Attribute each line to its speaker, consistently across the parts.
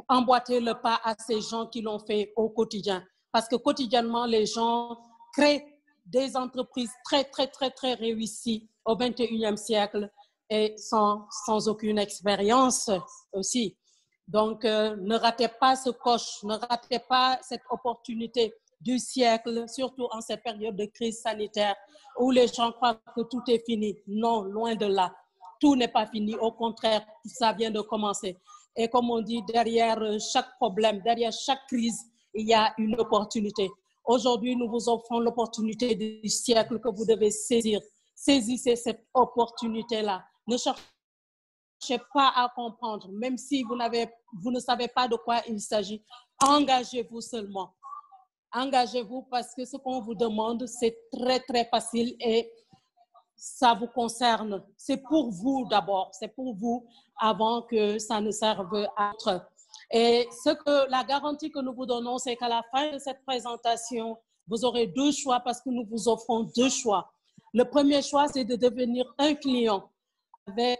Speaker 1: emboîter le pas à ces gens qui l'ont fait au quotidien. Parce que quotidiennement, les gens créent des entreprises très, très, très, très réussies au 21e siècle et sans aucune expérience aussi. Donc, ne ratez pas ce coche, ne ratez pas cette opportunité du siècle, surtout en cette période de crise sanitaire où les gens croient que tout est fini. Non, loin de là. Tout n'est pas fini, au contraire, ça vient de commencer. Et comme on dit, derrière chaque problème, derrière chaque crise, il y a une opportunité. Aujourd'hui, nous vous offrons l'opportunité du siècle que vous devez saisir. Saisissez cette opportunité-là. Ne cherchez pas à comprendre, même si vous ne savez pas de quoi il s'agit. Engagez-vous seulement. Engagez-vous parce que ce qu'on vous demande, c'est très, très facile et ça vous concerne. C'est pour vous d'abord, c'est pour vous avant que ça ne serve à autre. Et la garantie que nous vous donnons, c'est qu'à la fin de cette présentation, vous aurez deux choix parce que nous vous offrons deux choix. Le premier choix, c'est de devenir un client avec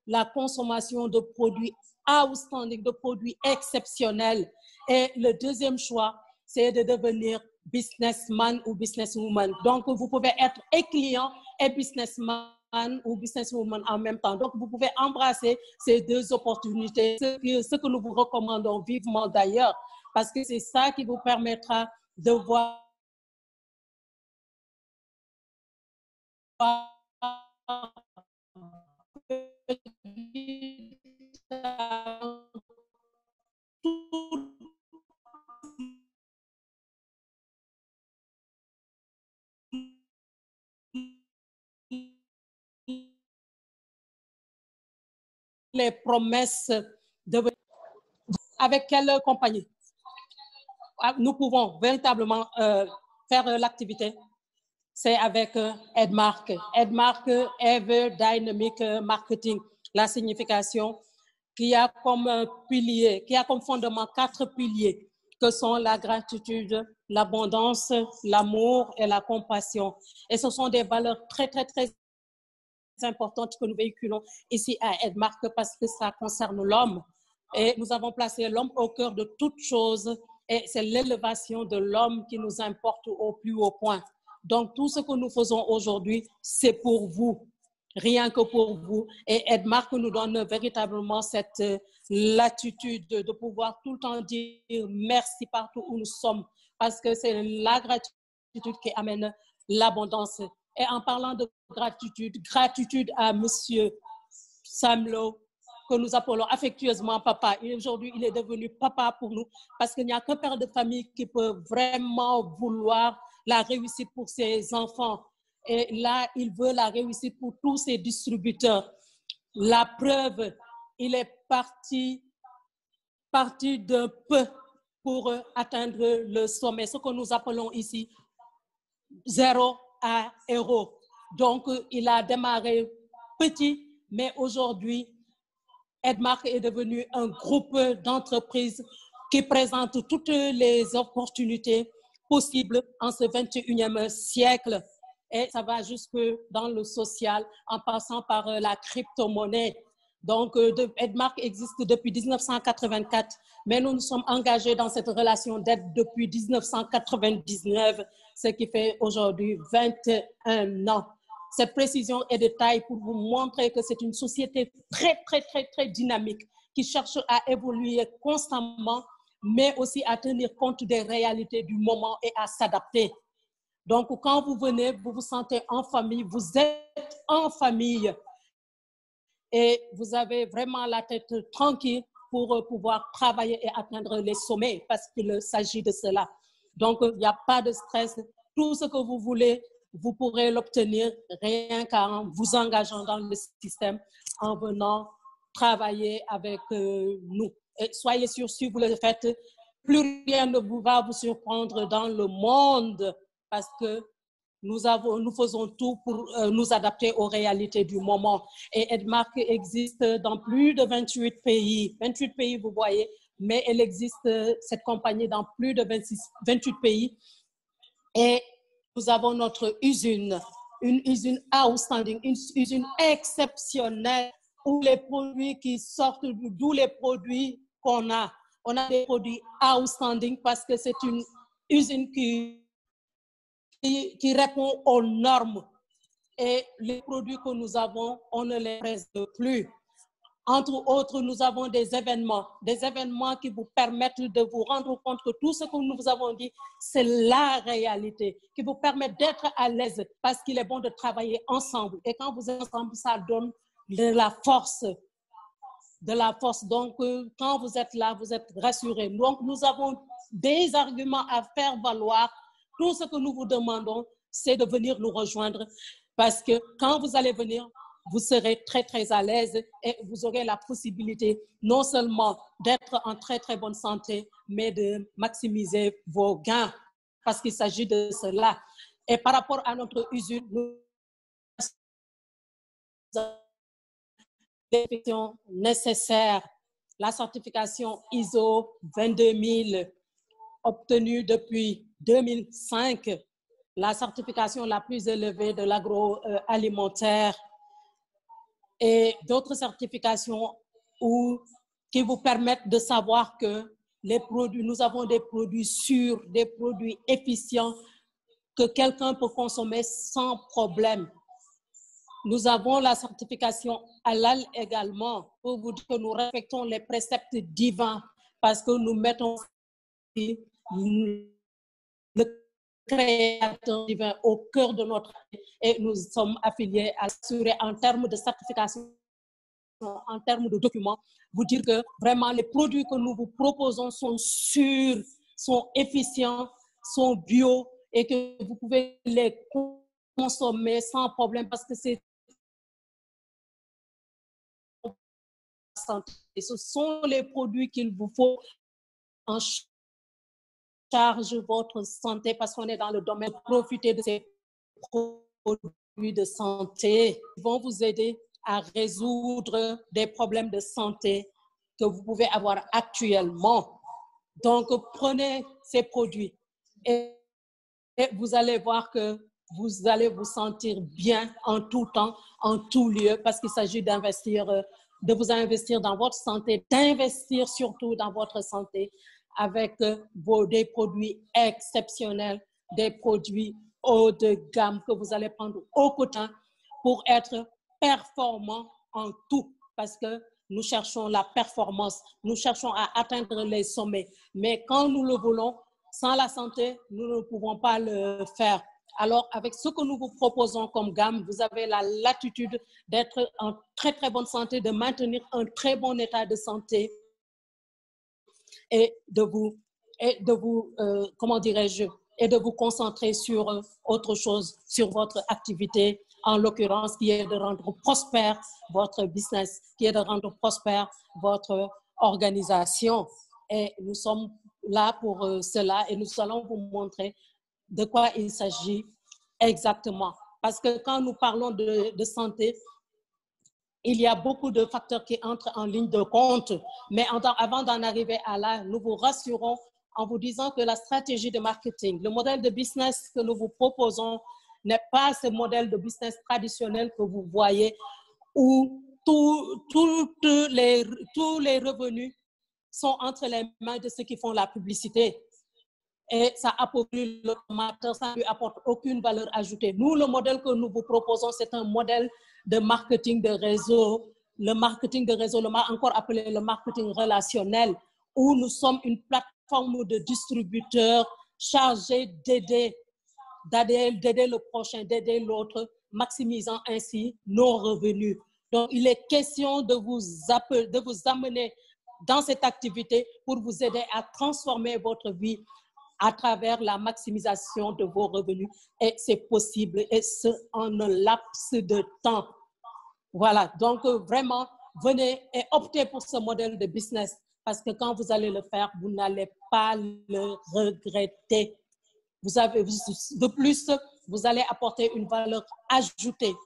Speaker 1: la consommation de produits outstanding, de produits exceptionnels. Et le deuxième choix, c'est de devenir businessman ou businesswoman. Donc, vous pouvez être et client et businessman ou businesswoman en même temps. Donc, vous pouvez embrasser ces deux opportunités, ce que nous vous recommandons vivement d'ailleurs, parce que c'est ça qui vous permettra de voir les promesses de... Avec quelle compagnie nous pouvons véritablement faire l'activité? C'est avec Edmark. Edmark, Ever Dynamic Marketing. La signification qui a comme pilier, qui a comme fondement 4 piliers que sont la gratitude, l'abondance, l'amour et la compassion. Et ce sont des valeurs très, très, très importantes que nous véhiculons ici à Edmark parce que ça concerne l'homme. Et nous avons placé l'homme au cœur de toute chose et c'est l'élévation de l'homme qui nous importe au plus haut point. Donc, tout ce que nous faisons aujourd'hui, c'est pour vous, rien que pour vous. Et Edmark nous donne véritablement cette latitude de pouvoir tout le temps dire merci partout où nous sommes parce que c'est la gratitude qui amène l'abondance. Et en parlant de gratitude à Monsieur Samlo, que nous appelons affectueusement papa. Et aujourd'hui, il est devenu papa pour nous parce qu'il n'y a qu'un père de famille qui peut vraiment vouloir la réussite pour ses enfants. Et là, il veut la réussite pour tous ses distributeurs. La preuve, il est parti d'un peu pour atteindre le sommet, ce que nous appelons ici 0 à héros. Donc, il a démarré petit, mais aujourd'hui, Edmark est devenu un groupe d'entreprises qui présente toutes les opportunités possibles en ce 21e siècle. Et ça va jusque dans le social, en passant par la crypto-monnaie. Donc, Edmark existe depuis 1984, mais nous nous sommes engagés dans cette relation d'aide depuis 1999, ce qui fait aujourd'hui 21 ans. Cette précision est de taille pour vous montrer que c'est une société très, très, très, très dynamique qui cherche à évoluer constamment, mais aussi à tenir compte des réalités du moment et à s'adapter. Donc, quand vous venez, vous vous sentez en famille, vous êtes en famille et vous avez vraiment la tête tranquille pour pouvoir travailler et atteindre les sommets parce qu'il s'agit de cela. Donc, il n'y a pas de stress. Tout ce que vous voulez, vous pourrez l'obtenir rien qu'en vous engageant dans le système, en venant travailler avec nous. Et soyez sûrs, si vous le faites, plus rien ne va vous surprendre dans le monde parce que nous faisons tout pour nous adapter aux réalités du moment. Et Edmark existe dans plus de 28 pays. 28 pays, vous voyez, mais elle existe, cette compagnie, dans plus de 28 pays. Et nous avons notre usine, une usine outstanding, une usine exceptionnelle où les produits qui sortent, d'où les produits qu'on a On a des produits outstanding parce que c'est une usine qui répond aux normes. Et les produits que nous avons, on ne les présente plus. Entre autres, nous avons des événements qui vous permettent de vous rendre compte que tout ce que nous vous avons dit, c'est la réalité, qui vous permettent d'être à l'aise parce qu'il est bon de travailler ensemble. Et quand vous êtes ensemble, ça donne de la force. Donc, quand vous êtes là, vous êtes rassurés. Donc, nous avons des arguments à faire valoir. Tout ce que nous vous demandons, c'est de venir nous rejoindre parce que quand vous allez venir, vous serez très, très à l'aise et vous aurez la possibilité non seulement d'être en très, très bonne santé, mais de maximiser vos gains parce qu'il s'agit de cela. Et par rapport à notre usine, nous avons les certifications nécessaires. La certification ISO 22000 obtenue depuis 2005, la certification la plus élevée de l'agroalimentaire et d'autres certifications qui vous permettent de savoir que les produits, nous avons des produits sûrs, des produits efficients que quelqu'un peut consommer sans problème. Nous avons la certification halal également pour vous dire que nous respectons les préceptes divins parce que nous mettons le créateur divin au cœur de notre vie et nous sommes affiliés à assurer en termes de certification, en termes de documents, vous dire que vraiment les produits que nous vous proposons sont sûrs, sont efficients, sont bio et que vous pouvez les consommer sans problème parce que c'est santé. Ce sont les produits qu'il vous faut en charge votre santé parce qu'on est dans le domaine. Profitez de ces produits de santé. Ils vont vous aider à résoudre des problèmes de santé que vous pouvez avoir actuellement. Donc, prenez ces produits et vous allez voir que vous allez vous sentir bien en tout temps, en tout lieu, parce qu'il s'agit d'investir, de vous investir dans votre santé, d'investir surtout dans votre santé avec des produits exceptionnels, des produits haut de gamme que vous allez prendre au quotidien pour être performant en tout, parce que nous cherchons la performance, nous cherchons à atteindre les sommets. Mais quand nous le voulons, sans la santé, nous ne pouvons pas le faire. Alors, avec ce que nous vous proposons comme gamme, vous avez la latitude d'être en très, très bonne santé, de maintenir un très bon état de santé et de vous comment dirais-je, et de vous concentrer sur autre chose, sur votre activité, en l'occurrence, qui est de rendre prospère votre business, qui est de rendre prospère votre organisation. Et nous sommes là pour cela et nous allons vous montrer de quoi il s'agit exactement. Parce que quand nous parlons de santé, il y a beaucoup de facteurs qui entrent en ligne de compte. Mais avant d'en arriver à là, nous vous rassurons en vous disant que la stratégie de marketing, le modèle de business que nous vous proposons n'est pas ce modèle de business traditionnel que vous voyez où tous les revenus sont entre les mains de ceux qui font la publicité. Et ça appauvrit le consommateur, ça ne lui apporte aucune valeur ajoutée. Nous, le modèle que nous vous proposons, c'est un modèle de marketing de réseau. Le marketing de réseau, encore appelé le marketing relationnel, où nous sommes une plateforme de distributeurs chargés d'aider le prochain, d'aider l'autre, maximisant ainsi nos revenus. Donc, il est question de vous amener dans cette activité pour vous aider à transformer votre vie à travers la maximisation de vos revenus. Et c'est possible, et ce, en un laps de temps. Voilà, donc vraiment, venez et optez pour ce modèle de business, parce que quand vous allez le faire, vous n'allez pas le regretter. De plus, vous allez apporter une valeur ajoutée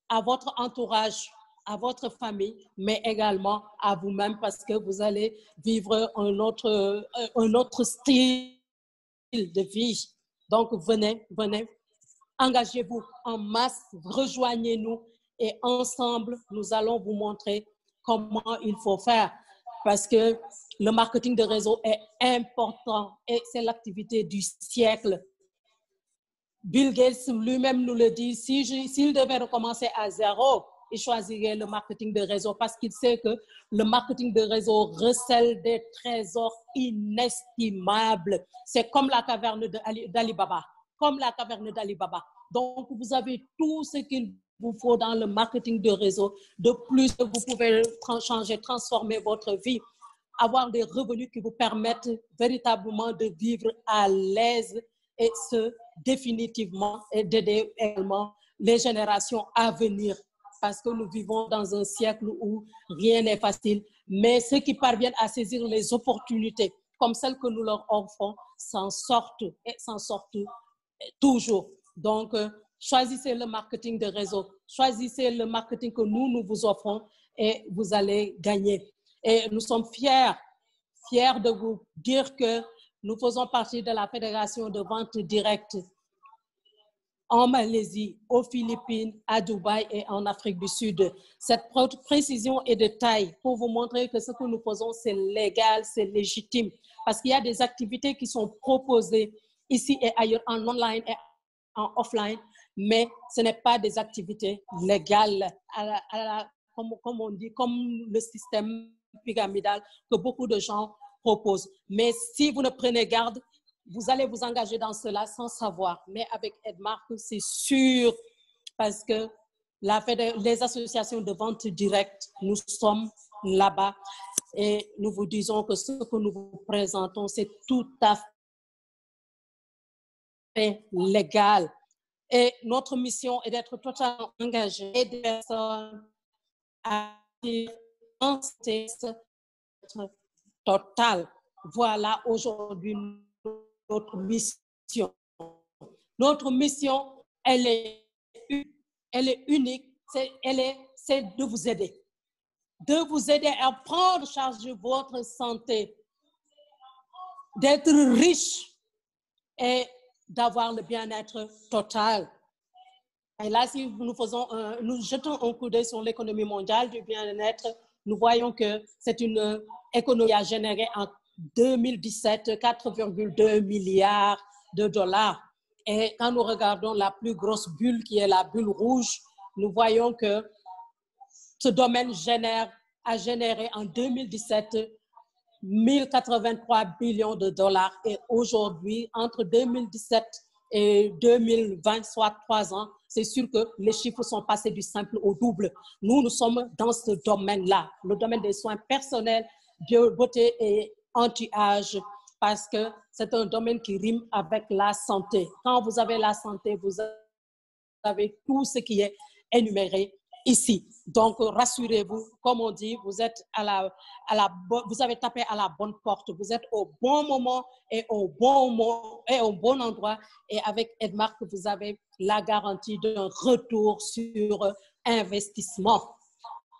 Speaker 1: à votre entourage, à votre famille, mais également à vous-même, parce que vous allez vivre un autre style de vie. Donc, venez, engagez-vous en masse, rejoignez-nous et ensemble, nous allons vous montrer comment il faut faire. parce que le marketing de réseau est important et c'est l'activité du siècle. Bill Gates lui-même nous le dit, s'il devait recommencer à zéro, il choisirait le marketing de réseau parce qu'il sait que le marketing de réseau recèle des trésors inestimables. C'est comme la caverne d'Ali Baba, comme la caverne d'Ali Baba. Donc, vous avez tout ce qu'il vous faut dans le marketing de réseau. De plus, vous pouvez changer, transformer votre vie, avoir des revenus qui vous permettent véritablement de vivre à l'aise et ce, définitivement, et d'aider également les générations à venir. Parce que nous vivons dans un siècle où rien n'est facile, mais ceux qui parviennent à saisir les opportunités comme celles que nous leur offrons s'en sortent et s'en sortent toujours. Donc, choisissez le marketing de réseau, choisissez le marketing que nous vous offrons et vous allez gagner. Et nous sommes fiers de vous dire que nous faisons partie de la Fédération de vente directe en Malaisie, aux Philippines, à Dubaï et en Afrique du Sud. Cette précision est de taille pour vous montrer que ce que nous faisons, c'est légal, c'est légitime. Parce qu'il y a des activités qui sont proposées ici et ailleurs, en online et en offline, mais ce n'est pas des activités légales, comme on dit, comme le système pyramidal que beaucoup de gens proposent. Mais si vous ne prenez garde, vous allez vous engager dans cela sans savoir. Mais avec Edmark, c'est sûr, parce que les associations de vente directe, nous sommes là-bas et nous vous disons que ce que nous vous présentons, c'est tout à fait légal. Et notre mission est d'être totalement engagés et des personnes à totale. Voilà aujourd'hui notre mission. Notre mission, elle est unique, c'est de vous aider. De vous aider à prendre charge de votre santé, d'être riche et d'avoir le bien-être total. Et là, si nous jetons un coup d'œil sur l'économie mondiale du bien-être, nous voyons que c'est une économie qui a généré en 2017 4,2 milliards de dollars. Et quand nous regardons la plus grosse bulle, qui est la bulle rouge, nous voyons que ce domaine a généré en 2017 1083 billions de dollars. Et aujourd'hui, entre 2017 et 2020, soit 3 ans, c'est sûr que les chiffres sont passés du simple au double. Nous sommes dans ce domaine-là, le domaine des soins personnels, beauté et anti-âge, parce que c'est un domaine qui rime avec la santé. Quand vous avez la santé, vous avez tout ce qui est énuméré ici. Donc, rassurez-vous, comme on dit, vous êtes vous avez tapé à la bonne porte, vous êtes au bon moment et au bon endroit. Et avec Edmark, vous avez la garantie d'un retour sur investissement.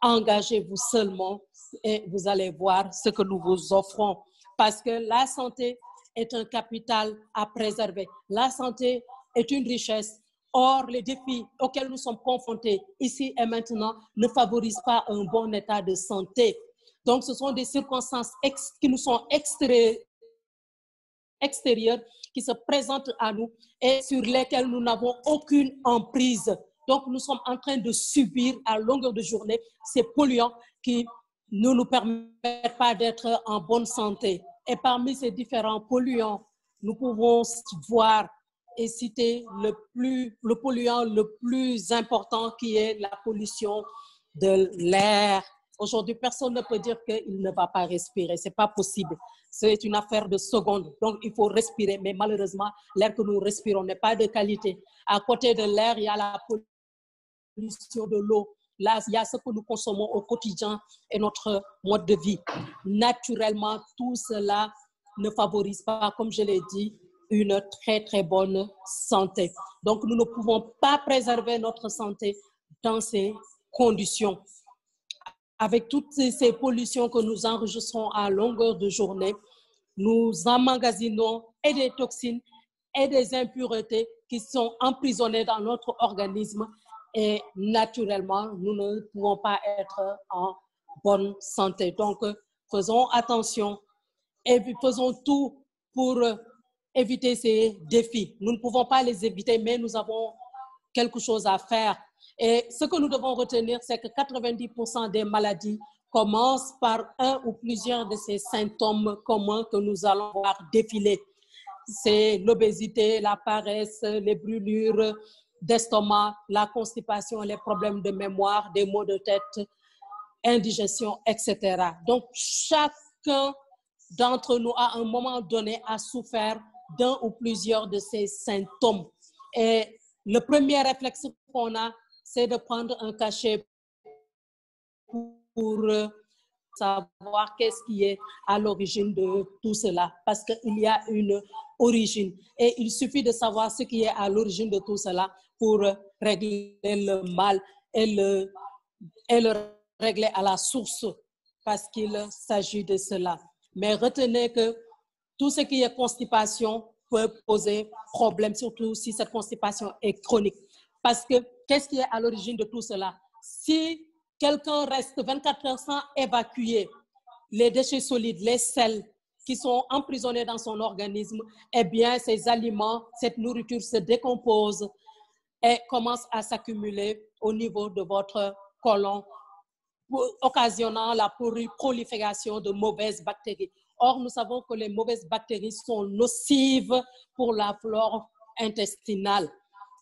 Speaker 1: Engagez-vous seulement et vous allez voir ce que nous vous offrons. Parce que la santé est un capital à préserver. La santé est une richesse. Or, les défis auxquels nous sommes confrontés ici et maintenant ne favorisent pas un bon état de santé. Donc, ce sont des circonstances qui nous sont extérieures, qui se présentent à nous et sur lesquelles nous n'avons aucune emprise. Donc, nous sommes en train de subir à longueur de journée ces polluants qui ne nous permettent pas d'être en bonne santé. Et parmi ces différents polluants, nous pouvons voir et citer le polluant le plus important qui est la pollution de l'air. Aujourd'hui, personne ne peut dire qu'il ne va pas respirer. Ce n'est pas possible. C'est une affaire de secondes. Donc, il faut respirer. Mais malheureusement, l'air que nous respirons n'est pas de qualité. À côté de l'air, il y a la pollution de l'eau. Là, il y a ce que nous consommons au quotidien et notre mode de vie. Naturellement, tout cela ne favorise pas, comme je l'ai dit, une très, très bonne santé. Donc, nous ne pouvons pas préserver notre santé dans ces conditions. Avec toutes ces pollutions que nous enregistrons à longueur de journée, nous emmagasinons et des toxines et des impuretés qui sont emprisonnées dans notre organisme et naturellement, nous ne pouvons pas être en bonne santé. Donc, Faisons attention et faisons tout pour éviter ces défis. Nous ne pouvons pas les éviter, mais nous avons quelque chose à faire. Et ce que nous devons retenir, c'est que 90% des maladies commencent par un ou plusieurs de ces symptômes communs que nous allons voir défiler. C'est l'obésité, la paresse, les brûlures d'estomac, la constipation, les problèmes de mémoire, des maux de tête, indigestion, etc. Donc, chacun d'entre nous, à un moment donné, a souffert d'un ou plusieurs de ces symptômes. Et le premier réflexe qu'on a, c'est de prendre un cachet pour savoir qu'est-ce qui est à l'origine de tout cela, parce qu'il y a une origine. Et il suffit de savoir ce qui est à l'origine de tout cela pour régler le mal et le régler à la source, parce qu'il s'agit de cela. Mais retenez que tout ce qui est constipation peut poser problème, surtout si cette constipation est chronique. Parce que qu'est-ce qui est à l'origine de tout cela? Si quelqu'un reste 24 heures sans évacuer les déchets solides, les sels qui sont emprisonnés dans son organisme, eh bien, ces aliments, cette nourriture se décompose et commence à s'accumuler au niveau de votre côlon, occasionnant la prolifération de mauvaises bactéries. Or, nous savons que les mauvaises bactéries sont nocives pour la flore intestinale.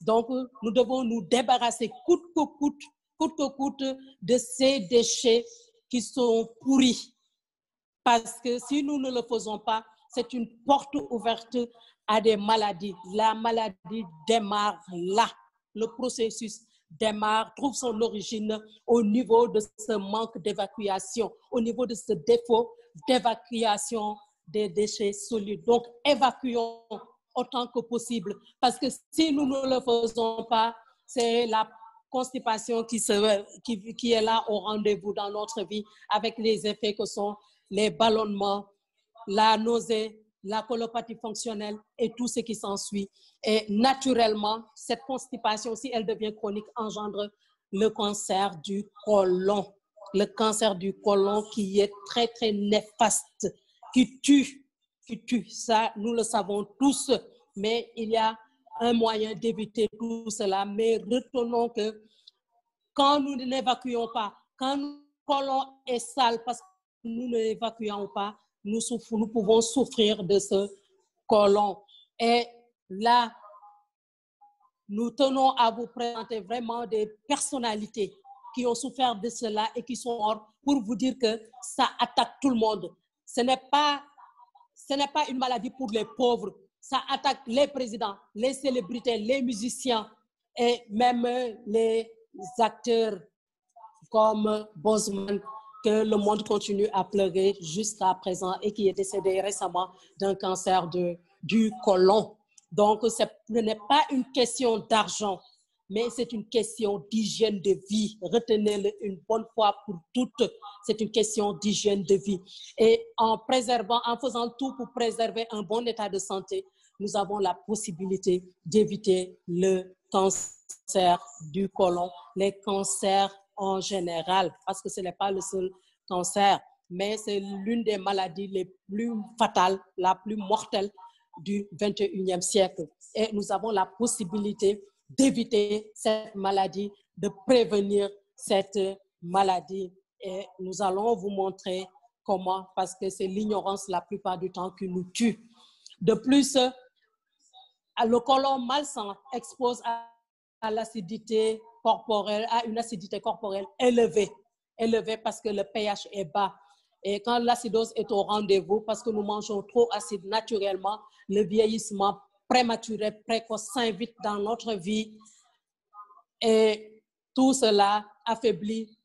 Speaker 1: Donc, nous devons nous débarrasser coûte que coûte de ces déchets qui sont pourris. Parce que si nous ne le faisons pas, c'est une porte ouverte à des maladies. La maladie démarre là. Le processus démarre, trouve son origine au niveau de ce manque d'évacuation, au niveau de ce défaut d'évacuation des déchets solides. Donc, évacuons autant que possible. Parce que si nous ne le faisons pas, c'est la constipation qui est là au rendez-vous dans notre vie, avec les effets que sont les ballonnements, la nausée, la colopathie fonctionnelle et tout ce qui s'ensuit. Et naturellement, cette constipation, si elle devient chronique, engendre le cancer du côlon. Le cancer du côlon qui est très, très néfaste, qui tue. Ça, nous le savons tous, mais il y a un moyen d'éviter tout cela. Mais retenons que quand nous n'évacuons pas, quand le côlon est sale parce que nous n'évacuons pas, nous pouvons souffrir de ce côlon. Et là, nous tenons à vous présenter vraiment des personnalités qui ont souffert de cela et qui sont morts pour vous dire que ça attaque tout le monde. Ce n'est pas une maladie pour les pauvres. Ça attaque les présidents, les célébrités, les musiciens et même les acteurs comme Bosman, que le monde continue à pleurer jusqu'à présent et qui est décédé récemment d'un cancer du côlon. Donc, ce n'est pas une question d'argent, mais c'est une question d'hygiène de vie. Retenez-le une bonne fois pour toutes, c'est une question d'hygiène de vie. Et en faisant tout pour préserver un bon état de santé, nous avons la possibilité d'éviter le cancer du côlon, les cancers en général, parce que ce n'est pas le seul cancer, mais c'est l'une des maladies les plus fatales, la plus mortelle du 21e siècle. Et nous avons la possibilité d'éviter cette maladie, de prévenir cette maladie. Et nous allons vous montrer comment, parce que c'est l'ignorance la plupart du temps qui nous tue. De plus, le côlon malsain expose à l'acidité corporelle, à une acidité corporelle élevée parce que le pH est bas. Et quand l'acidose est au rendez-vous, parce que nous mangeons trop acide naturellement, le vieillissement prématuré, précoce s'invite dans notre vie et tout cela affaiblit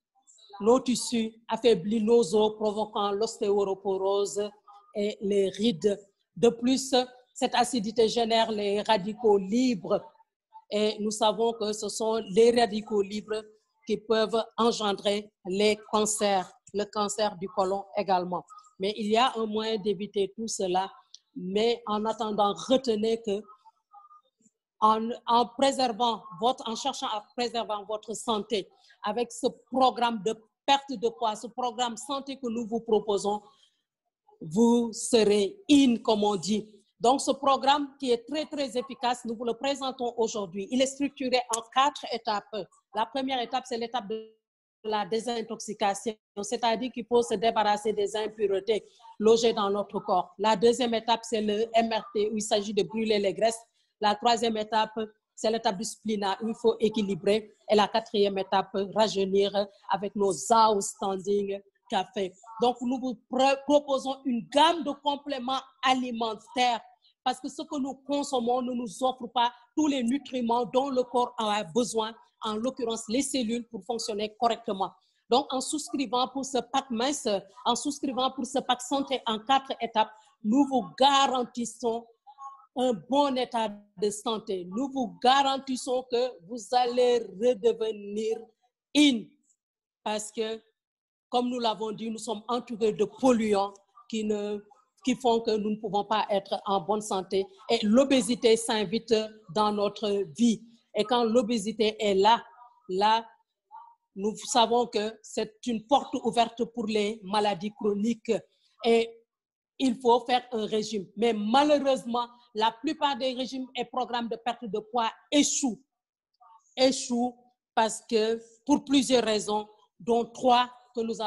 Speaker 1: nos tissus, affaiblit nos os, provoquant l'ostéoporose et les rides. De plus, cette acidité génère les radicaux libres et nous savons que ce sont les radicaux libres qui peuvent engendrer les cancers, le cancer du côlon également. Mais il y a un moyen d'éviter tout cela, mais en attendant, retenez que en cherchant à préserver votre santé avec ce programme de perte de poids, ce programme santé que nous vous proposons, vous serez in, comme on dit. Donc, ce programme qui est très, très efficace, nous vous le présentons aujourd'hui. Il est structuré en 4 étapes. La première étape, c'est l'étape de la désintoxication, c'est-à-dire qu'il faut se débarrasser des impuretés logées dans notre corps. La deuxième étape, c'est le MRT, où il s'agit de brûler les graisses. La troisième étape, c'est l'étape du spléna, où il faut équilibrer. Et la quatrième étape, rajeunir avec nos outstanding café. Donc, nous vous proposons une gamme de compléments alimentaires parce que ce que nous consommons ne nous offre pas tous les nutriments dont le corps a besoin, en l'occurrence les cellules, pour fonctionner correctement. Donc, en souscrivant pour ce pack mince, en souscrivant pour ce pack santé en 4 étapes, nous vous garantissons un bon état de santé. Nous vous garantissons que vous allez redevenir in parce que, comme nous l'avons dit, nous sommes entourés de polluants qui font que nous ne pouvons pas être en bonne santé. Et l'obésité s'invite dans notre vie. Et quand l'obésité est là, nous savons que c'est une porte ouverte pour les maladies chroniques. Et il faut faire un régime. Mais malheureusement, la plupart des régimes et programmes de perte de poids échouent. Échouent parce que, pour plusieurs raisons, dont 3 que nous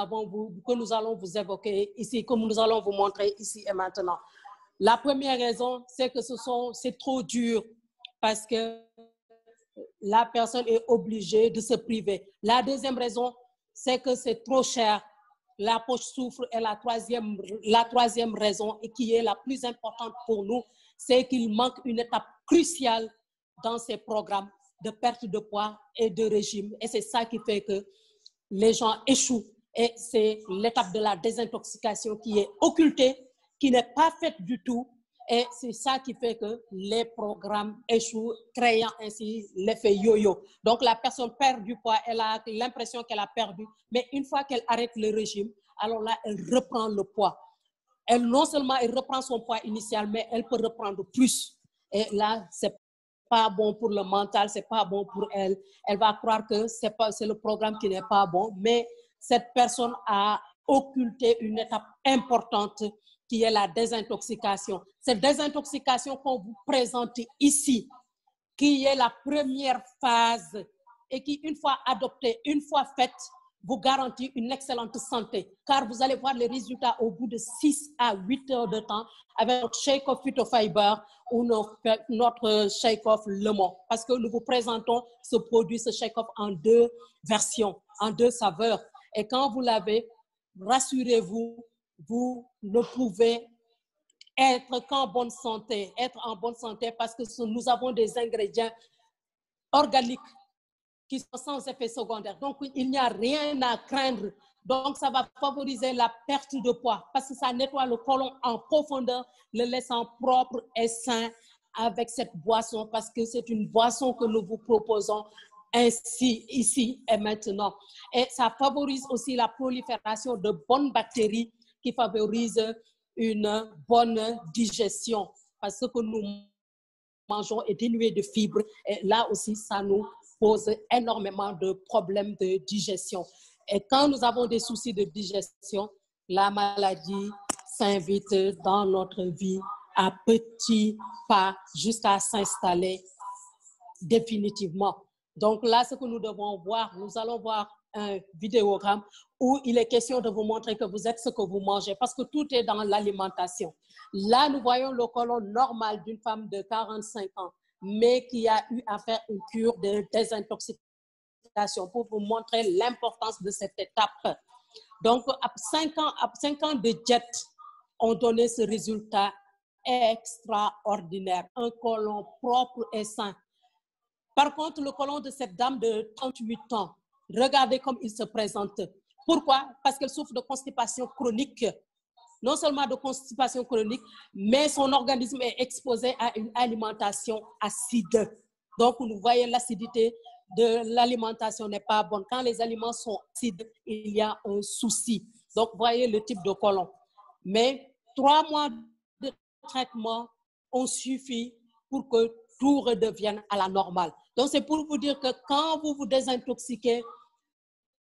Speaker 1: allons vous évoquer ici, comme nous allons vous montrer ici et maintenant. La première raison, c'est que c'est trop dur parce que la personne est obligée de se priver. La deuxième raison, c'est que c'est trop cher. La poche souffre. Et la troisième raison, et qui est la plus importante pour nous, c'est qu'il manque une étape cruciale dans ces programmes de perte de poids et de régime. Et c'est ça qui fait que les gens échouent. Et c'est l'étape de la désintoxication qui est occultée, qui n'est pas faite du tout. Et c'est ça qui fait que les programmes échouent, créant ainsi l'effet yo-yo. Donc, la personne perd du poids, elle a l'impression qu'elle a perdu. Mais une fois qu'elle arrête le régime, alors là, elle reprend le poids. Non seulement elle reprend son poids initial, mais elle peut reprendre plus. Et là, c'est pas bon pour le mental, c'est pas bon pour elle. Elle va croire que c'est le programme qui n'est pas bon, mais cette personne a occulté une étape importante qui est la désintoxication. Cette désintoxication qu'on vous présente ici, qui est la première phase et qui, une fois adoptée, une fois faite, vous garantit une excellente santé, car vous allez voir les résultats au bout de 6 à 8 heures de temps avec notre Shake-Off Phytofiber ou notre Shake-Off Lemon, parce que nous vous présentons ce produit, ce Shake-Off, en 2 versions, en 2 saveurs. Et quand vous l'avez, rassurez-vous, vous ne pouvez être qu'en bonne santé, parce que nous avons des ingrédients organiques qui sont sans effet secondaire. Donc, il n'y a rien à craindre. Donc, ça va favoriser la perte de poids parce que ça nettoie le côlon en profondeur, le laissant propre et sain avec cette boisson, parce que c'est une boisson que nous vous proposons ainsi, ici et maintenant. Et ça favorise aussi la prolifération de bonnes bactéries qui favorisent une bonne digestion, parce que ce que nous mangeons est dénué de fibres. Et là aussi, ça nous pose énormément de problèmes de digestion. Et quand nous avons des soucis de digestion, la maladie s'invite dans notre vie à petits pas jusqu'à s'installer définitivement. Donc là, ce que nous devons voir, nous allons voir un vidéogramme où il est question de vous montrer que vous êtes ce que vous mangez, parce que tout est dans l'alimentation. Là, nous voyons le côlon normal d'une femme de 45 ans, mais qui a eu à faire une cure de désintoxication pour vous montrer l'importance de cette étape. Donc, 5 ans de diète ont donné ce résultat extraordinaire, un côlon propre et sain. Par contre, le côlon de cette dame de 38 ans, regardez comme il se présente. Pourquoi? Parce qu'elle souffre de constipation chronique. Non seulement de constipation chronique, mais son organisme est exposé à une alimentation acide. Donc, vous voyez, l'acidité de l'alimentation n'est pas bonne. Quand les aliments sont acides, il y a un souci. Donc, voyez le type de côlon. Mais 3 mois de traitement ont suffi pour que tout redevienne à la normale. Donc, c'est pour vous dire que quand vous vous désintoxiquez,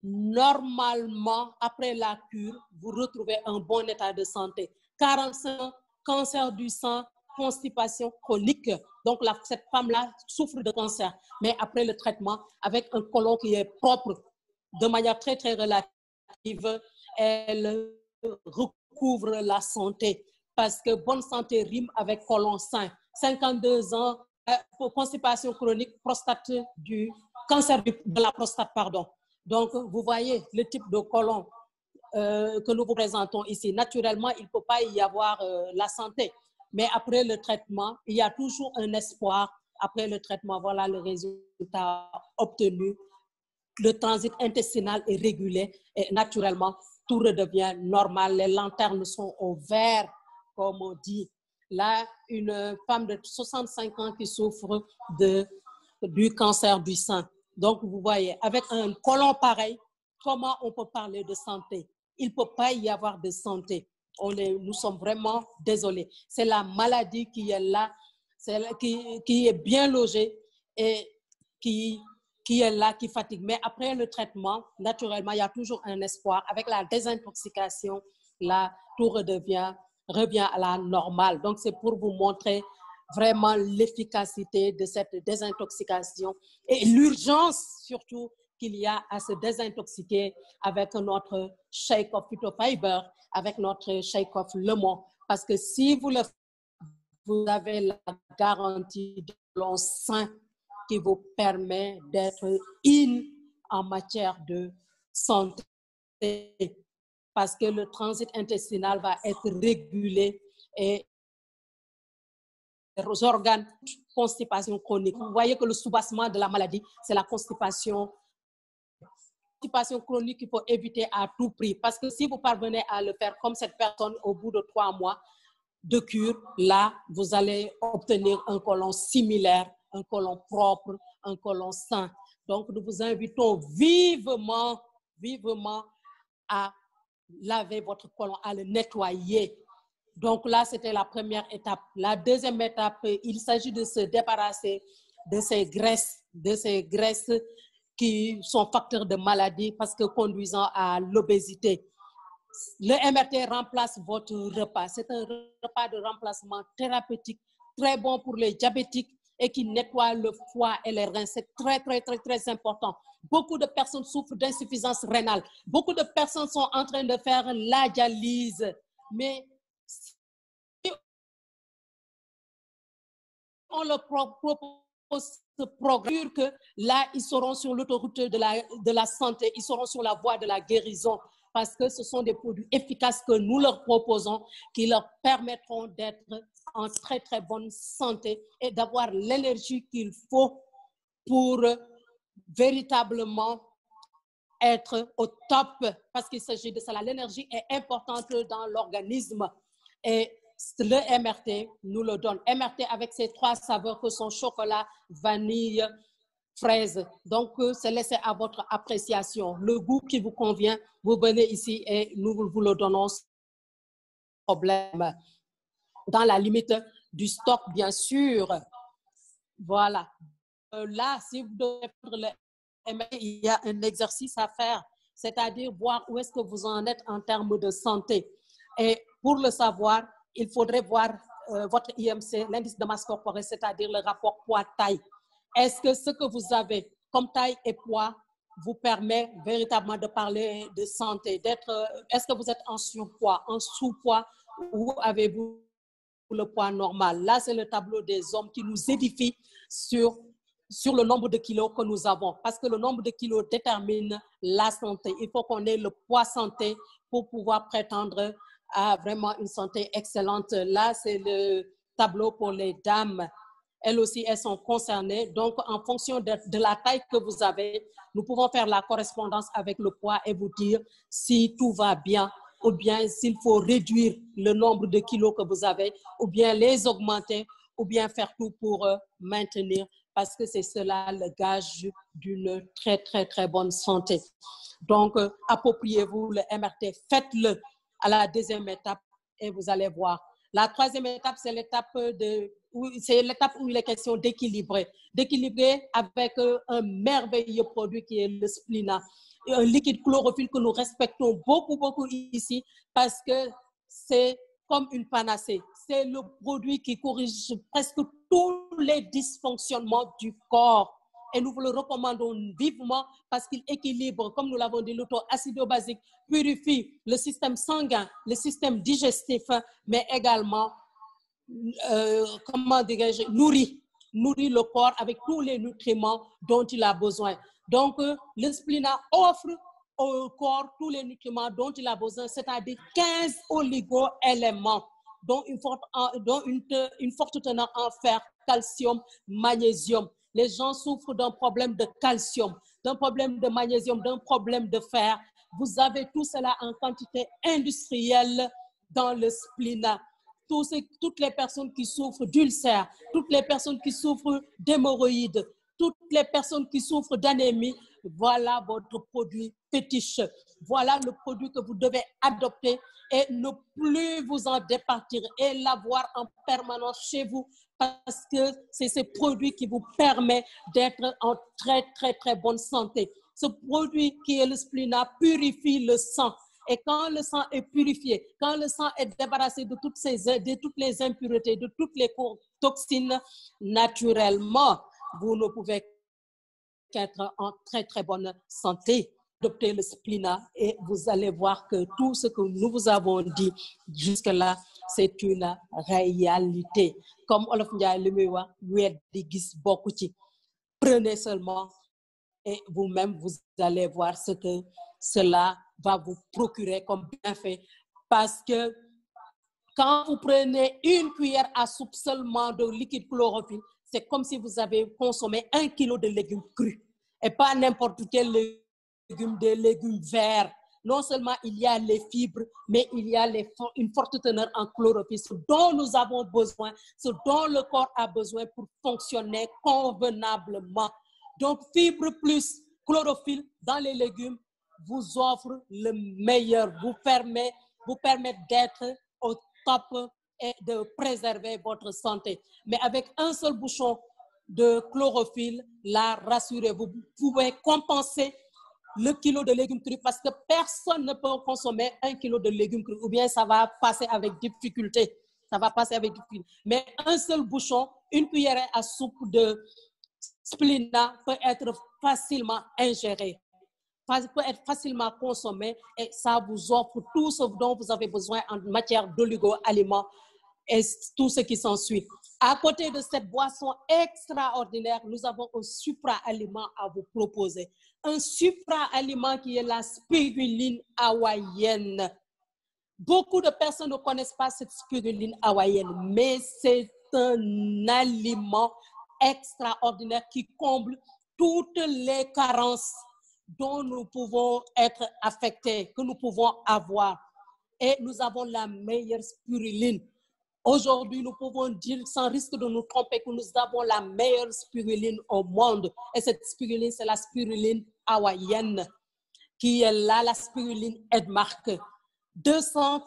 Speaker 1: normalement, après la cure, vous retrouvez un bon état de santé. 45 cancer du sang, constipation chronique. Donc, cette femme-là souffre de cancer. Mais après le traitement, avec un côlon qui est propre, de manière très, très relative, elle recouvre la santé. Parce que bonne santé rime avec côlon sain. 52 ans, pour constipation chronique, cancer de la prostate, pardon. Donc, vous voyez le type de côlon que nous vous présentons ici. Naturellement, il ne peut pas y avoir la santé. Mais après le traitement, il y a toujours un espoir. Après le traitement, voilà le résultat obtenu. Le transit intestinal est régulé et naturellement, tout redevient normal. Les lanternes sont au vert, comme on dit. Là, une femme de 65 ans qui souffre du cancer du sein. Donc, vous voyez, avec un côlon pareil, comment on peut parler de santé? Il ne peut pas y avoir de santé. Nous sommes vraiment désolés. C'est la maladie qui est là, qui est bien logée et qui est là, qui fatigue. Mais après le traitement, naturellement, il y a toujours un espoir. Avec la désintoxication, là, tout revient à la normale. Donc, c'est pour vous montrer vraiment l'efficacité de cette désintoxication et l'urgence surtout qu'il y a à se désintoxiquer avec notre shake of phytofiber, avec notre shake of lemon. Parce que si vous avez la garantie de l'eau sain qui vous permet d'être en matière de santé. Parce que le transit intestinal va être régulé et les organes, constipation chronique. Vous voyez que le soubassement de la maladie, c'est la constipation. Constipation chronique qu'il faut éviter à tout prix. Parce que si vous parvenez à le faire comme cette personne au bout de 3 mois de cure, là, vous allez obtenir un côlon similaire, un côlon propre, un côlon sain. Donc, nous vous invitons vivement à laver votre côlon, à le nettoyer. Donc là, c'était la première étape. La deuxième étape, il s'agit de se débarrasser de ces graisses qui sont facteurs de maladie parce que conduisant à l'obésité. Le MRT remplace votre repas. C'est un repas de remplacement thérapeutique très bon pour les diabétiques et qui nettoie le foie et les reins. C'est très, très, très, très important. Beaucoup de personnes souffrent d'insuffisance rénale. Beaucoup de personnes sont en train de faire la dialyse. Mais si on leur propose ce programme, que là, ils seront sur l'autoroute de la santé, ils seront sur la voie de la guérison, parce que ce sont des produits efficaces que nous leur proposons, qui leur permettront d'être en très, très bonne santé et d'avoir l'énergie qu'il faut pour véritablement être au top, parce qu'il s'agit de ça. L'énergie est importante dans l'organisme et le MRT nous le donne. MRT avec ses 3 saveurs que sont chocolat, vanille, fraise. Donc, c'est laissé à votre appréciation. Le goût qui vous convient, vous venez ici et nous vous le donnons sans problème. Dans la limite du stock, bien sûr. Voilà. Là, si vous devez prendre le MRT, il y a un exercice à faire, c'est-à-dire voir où est-ce que vous en êtes en termes de santé. Et pour le savoir, il faudrait voir votre IMC, l'indice de masse corporelle, c'est-à-dire le rapport poids-taille. Est-ce que ce que vous avez comme taille et poids vous permet véritablement de parler de santé, est-ce que vous êtes en surpoids, en sous-poids ou avez-vous le poids normal? Là, c'est le tableau des hommes qui nous édifie sur le nombre de kilos que nous avons, parce que le nombre de kilos détermine la santé. Il faut qu'on ait le poids santé pour pouvoir prétendre à vraiment une santé excellente. Là, c'est le tableau pour les dames. Elles aussi, elles sont concernées. Donc, en fonction de la taille que vous avez, nous pouvons faire la correspondance avec le poids et vous dire si tout va bien ou bien s'il faut réduire le nombre de kilos que vous avez ou bien les augmenter ou bien faire tout pour maintenir, parce que c'est cela le gage d'une très, très, très bonne santé. Donc, appropriez-vous le MRT, faites-le à la deuxième étape et vous allez voir. La troisième étape, c'est l'étape où il est question d'équilibrer avec un merveilleux produit qui est le Splina. un liquide chlorophylle que nous respectons beaucoup, beaucoup ici parce que c'est comme une panacée. C'est le produit qui corrige presque tous les dysfonctionnements du corps. Et nous vous le recommandons vivement parce qu'il équilibre, comme nous l'avons dit, le taux acido-basique, purifie le système sanguin, le système digestif, mais également, comment dirais-je, nourrit le corps avec tous les nutriments dont il a besoin. Donc, le Splina offre au corps tous les nutriments dont il a besoin, c'est-à-dire 15 oligo-éléments, dont une forte teneur en fer, calcium, magnésium. Les gens souffrent d'un problème de calcium, d'un problème de magnésium, d'un problème de fer. Vous avez tout cela en quantité industrielle dans le Splina. Toutes les personnes qui souffrent d'ulcères, toutes les personnes qui souffrent d'hémorroïdes, toutes les personnes qui souffrent d'anémie, voilà votre produit fétiche. Voilà le produit que vous devez adopter et ne plus vous en départir et l'avoir en permanence chez vous parce que c'est ce produit qui vous permet d'être en très, très, très bonne santé. Ce produit qui est le Splina purifie le sang. Et quand le sang est purifié, quand le sang est débarrassé de toutes les impuretés, de toutes les toxines, naturellement, vous ne pouvez qu'être en très, très bonne santé. Adoptez le Splina et vous allez voir que tout ce que nous vous avons dit jusque-là, c'est une réalité. Comme Olof Ndiaye li muy wax weddi gis bokku ci. Prenez seulement et vous-même, vous allez voir ce que cela va vous procurer comme bienfait. Parce que quand vous prenez une cuillère à soupe seulement de liquide chlorophylle, c'est comme si vous avez consommé 1 kilo de légumes crus. Et pas n'importe quel légume, des légumes verts. Non seulement il y a les fibres, mais il y a une forte teneur en chlorophylle, ce dont nous avons besoin, ce dont le corps a besoin pour fonctionner convenablement. Donc, fibre plus chlorophylle dans les légumes vous offre le meilleur, vous permet d'être au top et de préserver votre santé. Mais avec un seul bouchon de chlorophylle, là, rassurez-vous, vous pouvez compenser le kilo de légumes crus parce que personne ne peut consommer 1 kilo de légumes crus ou bien ça va passer avec difficulté. Ça va passer avec difficulté. Mais un seul bouchon, une cuillère à soupe de Splina peut être facilement ingéré, peut être facilement consommé et ça vous offre tout ce dont vous avez besoin en matière d'oligo-aliments et tout ce qui s'ensuit. À côté de cette boisson extraordinaire, nous avons un supra-aliment à vous proposer. Un supra-aliment qui est la spiruline hawaïenne. Beaucoup de personnes ne connaissent pas cette spiruline hawaïenne, mais c'est un aliment extraordinaire qui comble toutes les carences dont nous pouvons être affectés, que nous pouvons avoir. Et nous avons la meilleure spiruline. Aujourd'hui, nous pouvons dire sans risque de nous tromper que nous avons la meilleure spiruline au monde. Et cette spiruline, c'est la spiruline hawaïenne qui est là, la spiruline Edmark. 200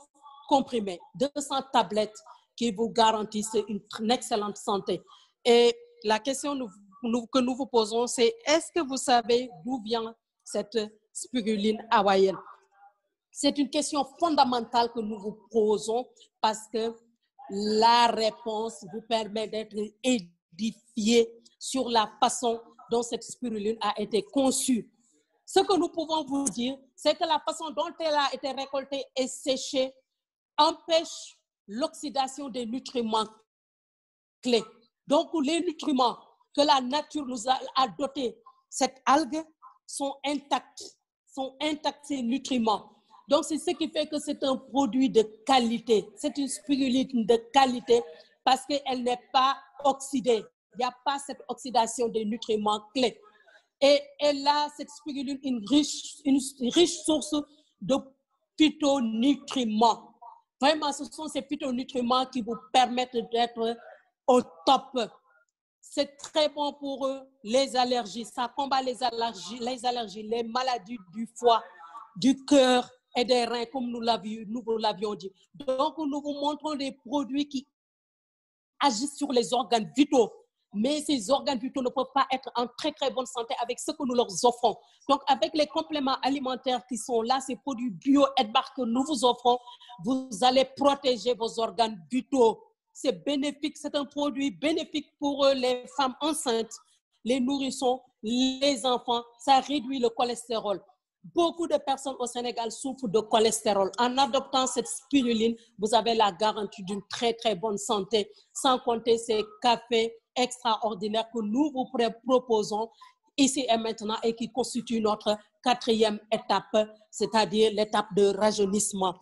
Speaker 1: comprimés, 200 tablettes qui vous garantissent une excellente santé. Et la question que nous vous posons, c'est est-ce que vous savez d'où vient cette spiruline hawaïenne? C'est une question fondamentale que nous vous posons parce que la réponse vous permet d'être édifié sur la façon dont cette spiruline a été conçue. Ce que nous pouvons vous dire, c'est que la façon dont elle a été récoltée et séchée empêche l'oxydation des nutriments clés. Donc, les nutriments que la nature nous a dotés, cette algue, sont intacts ces nutriments. Donc, c'est ce qui fait que c'est un produit de qualité. C'est une spiruline de qualité parce qu'elle n'est pas oxydée. Il n'y a pas cette oxydation des nutriments clés. Et elle a, cette spiruline, une riche source de phytonutriments. Vraiment, ce sont ces phytonutriments qui vous permettent d'être au top. C'est très bon pour les allergies. Ça combat les allergies, les maladies du foie, du cœur et des reins, comme nous l'avions dit. Donc, nous vous montrons des produits qui agissent sur les organes vitaux, mais ces organes vitaux ne peuvent pas être en très, très bonne santé avec ce que nous leur offrons. Donc, avec les compléments alimentaires qui sont là, ces produits bio Edmark que nous vous offrons, vous allez protéger vos organes vitaux. C'est bénéfique, c'est un produit bénéfique pour les femmes enceintes, les nourrissons, les enfants. Ça réduit le cholestérol. Beaucoup de personnes au Sénégal souffrent de cholestérol. En adoptant cette spiruline, vous avez la garantie d'une très, très bonne santé, sans compter ces cafés extraordinaires que nous vous proposons ici et maintenant et qui constituent notre 4e étape, c'est-à-dire l'étape de rajeunissement.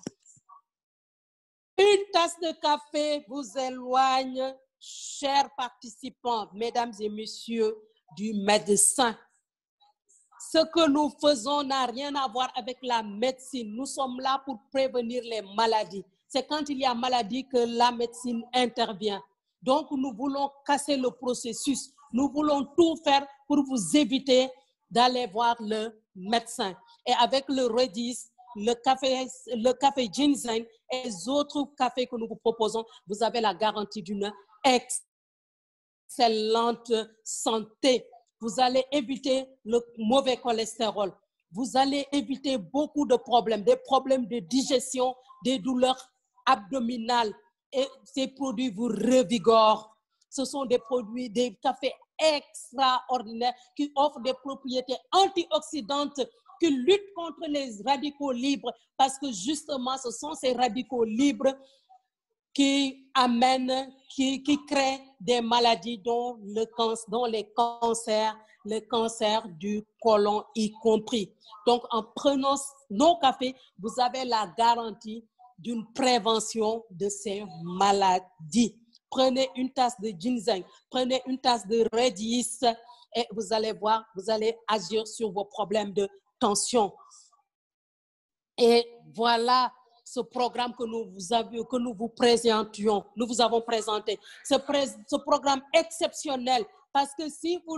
Speaker 1: Une tasse de café vous éloigne, chers participants, mesdames et messieurs, du médecin. Ce que nous faisons n'a rien à voir avec la médecine. Nous sommes là pour prévenir les maladies. C'est quand il y a maladie que la médecine intervient. Donc, nous voulons casser le processus. Nous voulons tout faire pour vous éviter d'aller voir le médecin. Et avec le Redis, le café ginseng et les autres cafés que nous vous proposons, vous avez la garantie d'une excellente santé. Vous allez éviter le mauvais cholestérol. Vous allez éviter beaucoup de problèmes, des problèmes de digestion, des douleurs abdominales. Et ces produits vous revigorent. Ce sont des produits, des cafés extraordinaires qui offrent des propriétés antioxydantes, qui luttent contre les radicaux libres, parce que justement, ce sont ces radicaux libres qui amènent, qui créent des maladies dont les cancers, le cancer du côlon y compris. Donc, en prenant nos cafés, vous avez la garantie d'une prévention de ces maladies. Prenez une tasse de ginseng, prenez une tasse de redis et vous allez voir, vous allez agir sur vos problèmes de tension. Et voilà ce programme que nous vous présentions, nous vous avons présenté. Ce programme exceptionnel, parce que si vous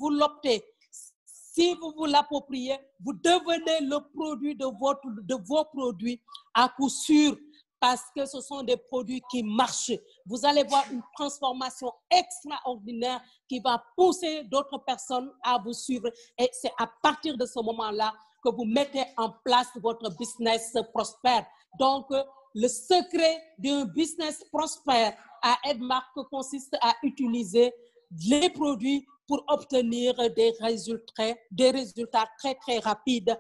Speaker 1: l'optez, si vous vous l'appropriez, vous devenez le produit de vos produits à coup sûr, parce que ce sont des produits qui marchent. Vous allez voir une transformation extraordinaire qui va pousser d'autres personnes à vous suivre. Et c'est à partir de ce moment-là que vous mettez en place votre business prospère. Donc, le secret d'un business prospère à Edmark consiste à utiliser les produits pour obtenir des résultats très, très rapides.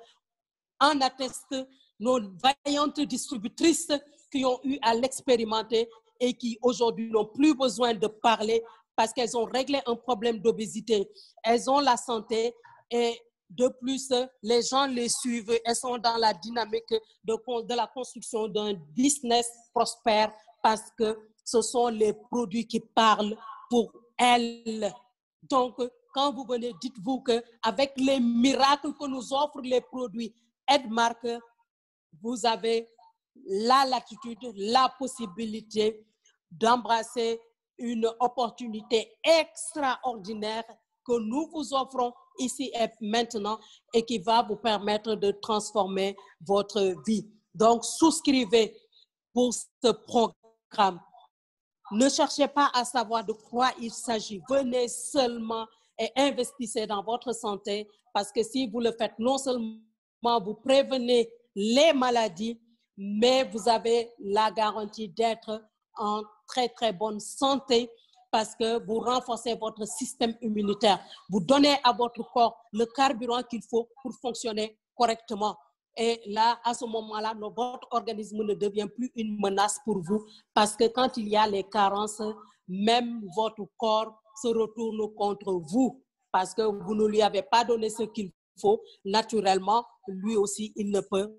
Speaker 1: En attestent nos vaillantes distributrices qui ont eu à l'expérimenter et qui aujourd'hui n'ont plus besoin de parler parce qu'elles ont réglé un problème d'obésité. Elles ont la santé et de plus, les gens les suivent. Elles sont dans la dynamique de la construction d'un business prospère parce que ce sont les produits qui parlent pour elles. Donc, quand vous venez, dites-vous qu'avec les miracles que nous offrent les produits Edmark, vous avez la latitude, la possibilité d'embrasser une opportunité extraordinaire que nous vous offrons ici et maintenant et qui va vous permettre de transformer votre vie. Donc, souscrivez pour ce programme. Ne cherchez pas à savoir de quoi il s'agit. Venez seulement et investissez dans votre santé parce que si vous le faites, non seulement vous prévenez les maladies, mais vous avez la garantie d'être en très, très bonne santé parce que vous renforcez votre système immunitaire. Vous donnez à votre corps le carburant qu'il faut pour fonctionner correctement. Et là, à ce moment-là, votre organisme ne devient plus une menace pour vous parce que quand il y a les carences, même votre corps se retourne contre vous parce que vous ne lui avez pas donné ce qu'il faut. Naturellement, lui aussi, il ne peut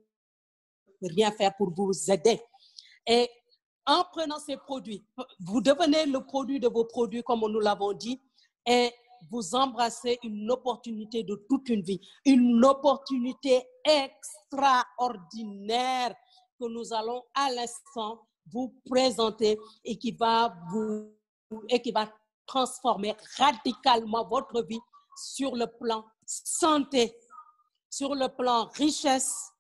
Speaker 1: rien faire pour vous aider. Et en prenant ces produits, vous devenez le produit de vos produits, comme nous l'avons dit, et vous embrassez une opportunité de toute une vie, une opportunité extraordinaire que nous allons à l'instant vous présenter et qui va transformer radicalement votre vie sur le plan santé, sur le plan richesse,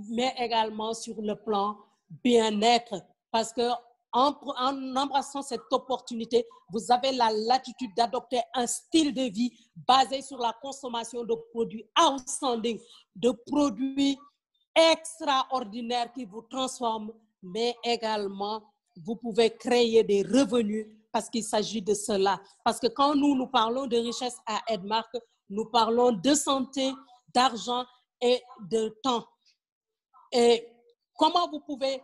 Speaker 1: mais également sur le plan bien-être. Parce que en embrassant cette opportunité, vous avez la latitude d'adopter un style de vie basé sur la consommation de produits outstanding, de produits extraordinaires qui vous transforment, mais également, vous pouvez créer des revenus parce qu'il s'agit de cela. Parce que quand nous parlons de richesse à Edmark, nous parlons de santé, d'argent et de temps. Et comment vous pouvez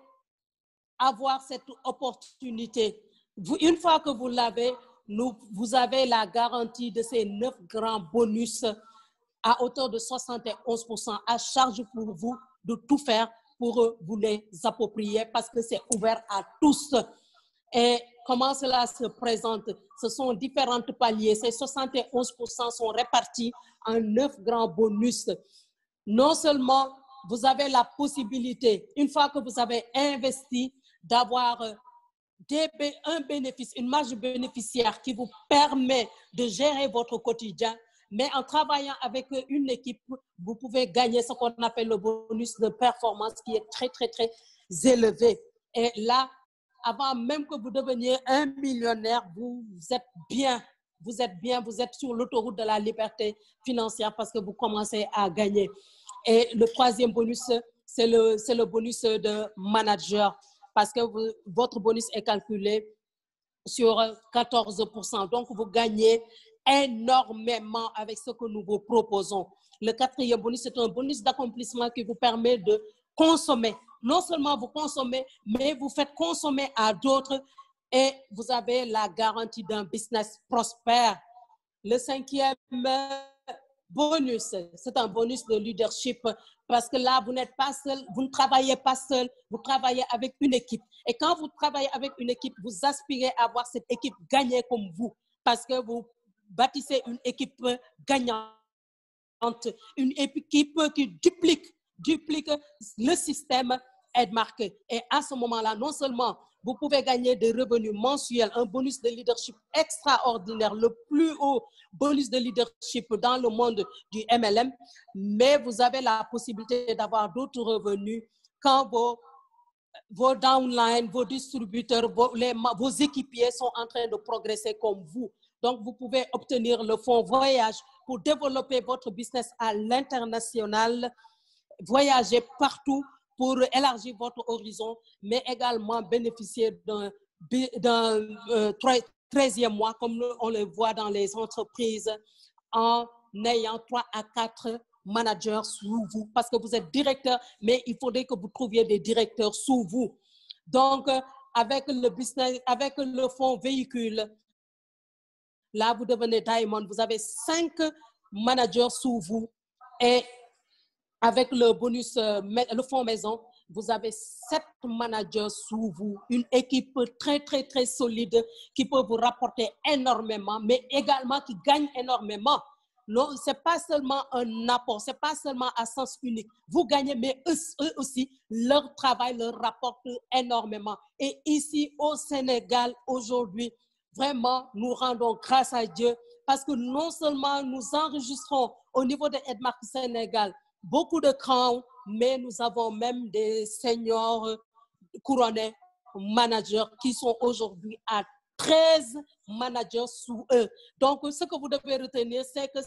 Speaker 1: avoir cette opportunité? Une fois que vous l'avez, vous avez la garantie de ces 9 grands bonus à hauteur de 71% à charge pour vous de tout faire pour vous les approprier parce que c'est ouvert à tous. Et comment cela se présente? Ce sont différents paliers. Ces 71% sont répartis en 9 grands bonus. Non seulement vous avez la possibilité, une fois que vous avez investi, d'avoir un bénéfice, une marge bénéficiaire qui vous permet de gérer votre quotidien, mais en travaillant avec une équipe, vous pouvez gagner ce qu'on appelle le bonus de performance qui est très, très, très élevé. Et là, avant même que vous deveniez un millionnaire, vous êtes bien, vous êtes sur l'autoroute de la liberté financière parce que vous commencez à gagner. Et le troisième bonus, c'est le bonus de manager parce que votre bonus est calculé sur 14%. Donc, vous gagnez énormément avec ce que nous vous proposons. Le quatrième bonus, c'est un bonus d'accomplissement qui vous permet de consommer. Non seulement vous consommez, mais vous faites consommer à d'autres et vous avez la garantie d'un business prospère. Le cinquième bonus, c'est un bonus de leadership parce que là, vous n'êtes pas seul, vous ne travaillez pas seul, vous travaillez avec une équipe. Et quand vous travaillez avec une équipe, vous aspirez à voir cette équipe gagner comme vous parce que vous bâtissez une équipe gagnante, une équipe qui duplique le système Edmark. Et à ce moment-là, non seulement vous pouvez gagner des revenus mensuels, un bonus de leadership extraordinaire, le plus haut bonus de leadership dans le monde du MLM, mais vous avez la possibilité d'avoir d'autres revenus quand vos downlines, vos distributeurs, vos équipiers sont en train de progresser comme vous. Donc, vous pouvez obtenir le fonds voyage pour développer votre business à l'international, voyager partout pour élargir votre horizon, mais également bénéficier d'un 13e mois, comme on le voit dans les entreprises, en ayant 3 à 4 managers sous vous, parce que vous êtes directeur, mais il faudrait que vous trouviez des directeurs sous vous. Donc, avec le business, avec le fonds véhicule, là, vous devenez Diamond, vous avez 5 managers sous vous et avec le bonus, le fonds maison, vous avez 7 managers sous vous, une équipe très, très, très solide qui peut vous rapporter énormément, mais également qui gagne énormément. Non, ce n'est pas seulement un apport, ce n'est pas seulement à sens unique. Vous gagnez, mais eux aussi, leur travail leur rapporte énormément. Et ici, au Sénégal, aujourd'hui, vraiment, nous rendons grâce à Dieu parce que non seulement nous enregistrons au niveau de Edmark Sénégal beaucoup de crowns, mais nous avons même des seniors couronnés managers qui sont aujourd'hui à 13 managers sous eux. Donc, ce que vous devez retenir, c'est que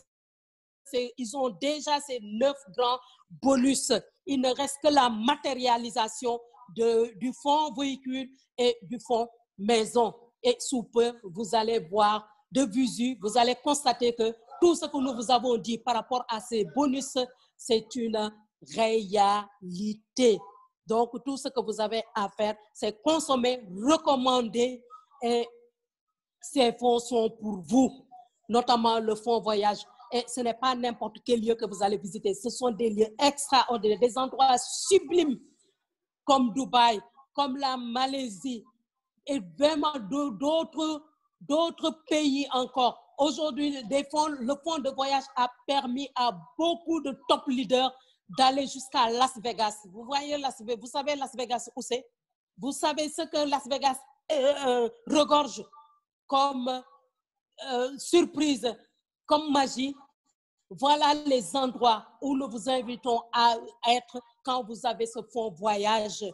Speaker 1: ils ont déjà ces 9 grands bonus. Il ne reste que la matérialisation du fonds véhicule et du fonds maison. Et sous peu, vous allez voir de visu, vous allez constater que tout ce que nous vous avons dit par rapport à ces bonus, c'est une réalité. Donc, tout ce que vous avez à faire, c'est consommer, recommander et ces fonds sont pour vous, notamment le fonds voyage. Et ce n'est pas n'importe quel lieu que vous allez visiter. Ce sont des lieux extraordinaires, des endroits sublimes comme Dubaï, comme la Malaisie et vraiment d'autres pays encore. Aujourd'hui, le fonds de voyage a permis à beaucoup de top leaders d'aller jusqu'à Las Vegas. Vous voyez vous savez Las Vegas où c'est? Vous savez ce que Las Vegas regorge comme surprise, comme magie? Voilà les endroits où nous vous invitons à être quand vous avez ce fonds voyage.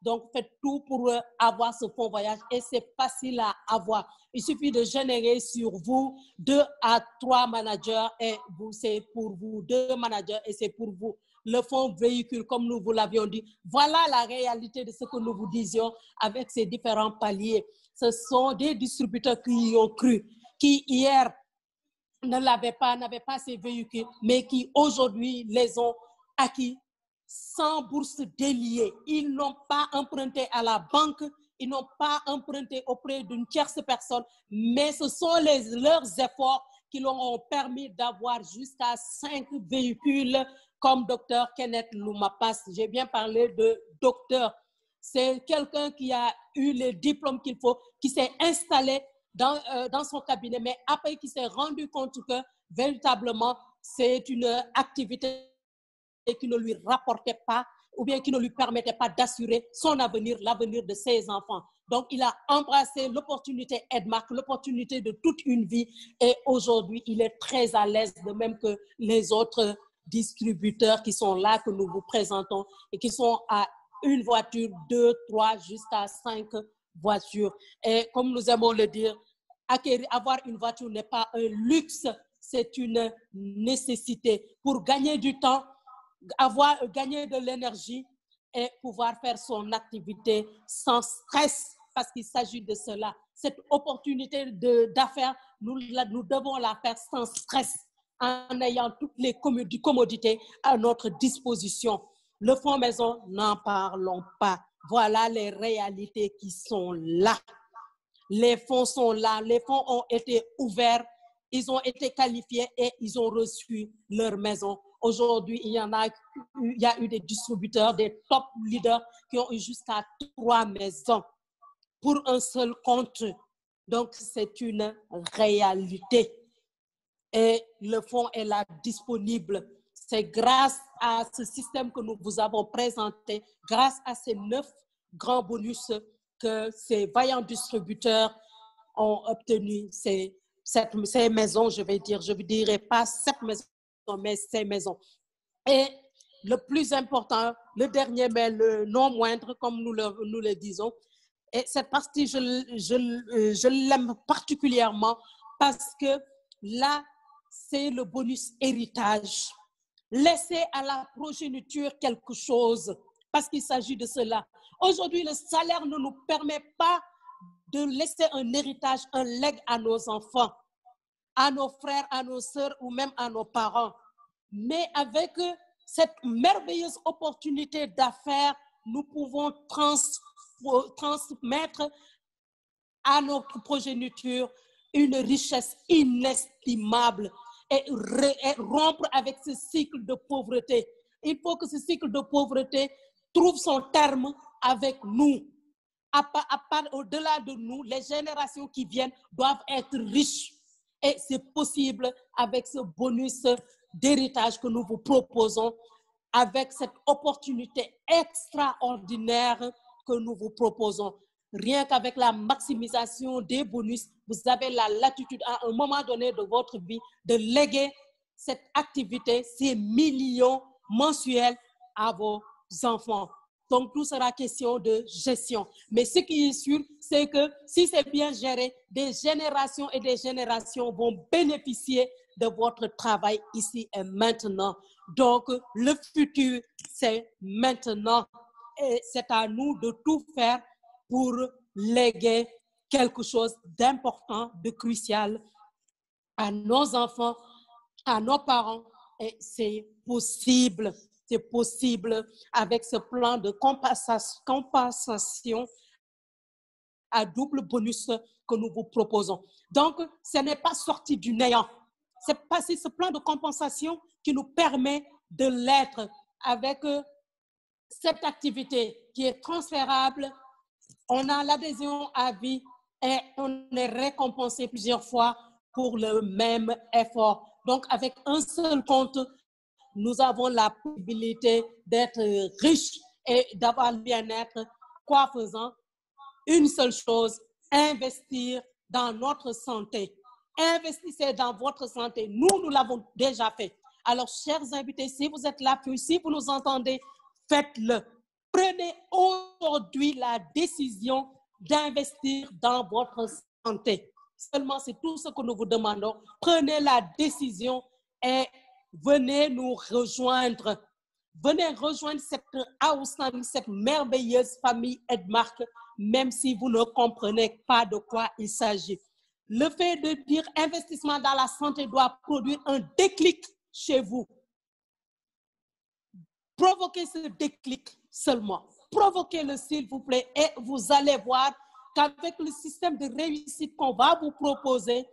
Speaker 1: Donc, faites tout pour avoir ce fonds voyage et c'est facile à avoir. Il suffit de générer sur vous 2 à 3 managers et c'est pour vous, 2 managers et c'est pour vous. Le fonds véhicule, comme nous vous l'avions dit. Voilà la réalité de ce que nous vous disions avec ces différents paliers. Ce sont des distributeurs qui y ont cru, qui hier n'avaient pas ces véhicules, mais qui aujourd'hui les ont acquis sans bourse déliée. Ils n'ont pas emprunté à la banque, ils n'ont pas emprunté auprès d'une tierce personne, mais ce sont leurs efforts qui leur ont permis d'avoir jusqu'à 5 véhicules comme docteur Kenneth Loumapas. J'ai bien parlé de docteur. C'est quelqu'un qui a eu les diplômes qu'il faut, qui s'est installé dans son cabinet, mais après qui s'est rendu compte que véritablement c'est une activité qui ne lui rapportait pas ou bien qui ne lui permettait pas d'assurer son avenir, l'avenir de ses enfants. Donc, il a embrassé l'opportunité Edmark, l'opportunité de toute une vie et aujourd'hui, il est très à l'aise, de même que les autres distributeurs qui sont là, que nous vous présentons et qui sont à une voiture, 2, 3, jusqu'à 5 voitures. Et comme nous aimons le dire, avoir une voiture n'est pas un luxe, c'est une nécessité pour gagner du temps, gagner de l'énergie et pouvoir faire son activité sans stress, parce qu'il s'agit de cela. Cette opportunité d'affaires, nous devons la faire sans stress, en ayant toutes les commodités à notre disposition. Le fonds maison, n'en parlons pas. Voilà les réalités qui sont là. Les fonds sont là, les fonds ont été ouverts, ils ont été qualifiés et ils ont reçu leur maison. Aujourd'hui, il y a eu des distributeurs, des top leaders qui ont eu jusqu'à 3 maisons pour un seul compte. Donc, c'est une réalité. Et le fonds est là disponible. C'est grâce à ce système que nous vous avons présenté, grâce à ces 9 grands bonus que ces vaillants distributeurs ont obtenu ces maisons, je ne dirais pas 7 maisons, mais ces maisons. Et le plus important, le dernier, mais le non moindre, comme nous le disons, et cette partie, je l'aime particulièrement parce que là, c'est le bonus héritage. Laissez à la progéniture quelque chose, parce qu'il s'agit de cela. Aujourd'hui, le salaire ne nous permet pas de laisser un héritage, un legs à nos enfants, à nos frères, à nos sœurs ou même à nos parents. Mais avec cette merveilleuse opportunité d'affaires, nous pouvons transmettre à notre progéniture une richesse inestimable et rompre avec ce cycle de pauvreté. Il faut que ce cycle de pauvreté trouve son terme avec nous. Au-delà de nous, les générations qui viennent doivent être riches. Et c'est possible avec ce bonus d'héritage que nous vous proposons, avec cette opportunité extraordinaire que nous vous proposons. Rien qu'avec la maximisation des bonus, vous avez la latitude à un moment donné de votre vie de léguer cette activité, ces millions mensuels à vos enfants. Donc, tout sera question de gestion. Mais ce qui est sûr, c'est que si c'est bien géré, des générations et des générations vont bénéficier de votre travail ici et maintenant. Donc, le futur, c'est maintenant. Et c'est à nous de tout faire pour léguer quelque chose d'important, de crucial à nos enfants, à nos parents. Et c'est possible avec ce plan de compensation à double bonus que nous vous proposons. Donc, ce n'est pas sorti du néant. C'est ce plan de compensation qui nous permet de l'être avec cette activité qui est transférable. On a l'adhésion à vie et on est récompensé plusieurs fois pour le même effort. Donc, avec un seul compte, nous avons la possibilité d'être riches et d'avoir le bien-être. Quoi faisant? Une seule chose, investir dans notre santé. Investissez dans votre santé. Nous l'avons déjà fait. Alors, chers invités, si vous êtes là, puis si vous nous entendez, faites-le. Prenez aujourd'hui la décision d'investir dans votre santé. Seulement, c'est tout ce que nous vous demandons. Prenez la décision et venez nous rejoindre. Venez rejoindre cette outstanding, cette merveilleuse famille Edmark, même si vous ne comprenez pas de quoi il s'agit. Le fait de dire investissement dans la santé doit produire un déclic chez vous. Provoquez ce déclic seulement. Provoquez-le, s'il vous plaît, et vous allez voir qu'avec le système de réussite qu'on va vous proposer,